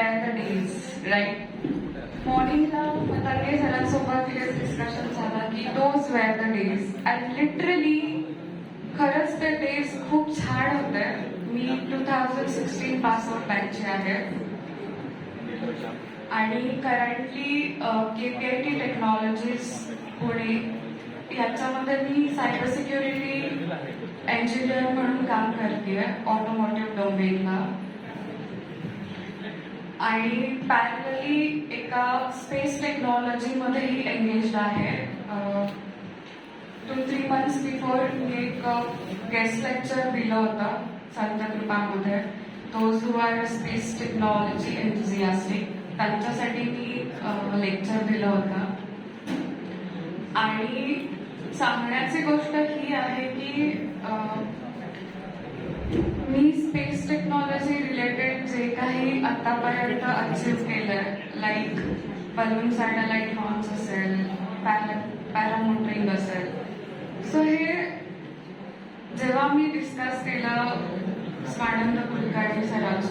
were the days, right? मॉर्निंगला तर्गे सरांसोबत हे discussion झाला की those were the days and literally खरंच ते डेज खूप छान होते. मी 2016 पास आउट बॅचची आहे आणि करंटली KPIT टेक्नॉलॉजीज पुणे याच्यामध्ये मी सायबर सिक्युरिटी इंजिनियर म्हणून काम करते ऑटोमोटिव्ह डोमेनला आणि पॅरलली एका स्पेस टेक्नॉलॉजीमध्येही एंगेज आहे. 2-3 months बिफोर मी एक गेस्ट लेक्चर दिलं होतं संतकृपामध्ये. Those who are space technology enthusiastic त्यांच्यासाठी मी लेक्चर दिलं होतं. आणि सांगण्याची गोष्ट ही आहे की मी स्पेस टेक्नॉलॉजी रिलेटेड जे काही आतापर्यंत अचीव केलंय लाईक बलून सॅटेलाइट लॉन्च असेल, पॅरामोटरिंग असेल, सो हे जेव्हा मी डिस्कस केलं स्वानंद कुलकर्णी सरांसोबत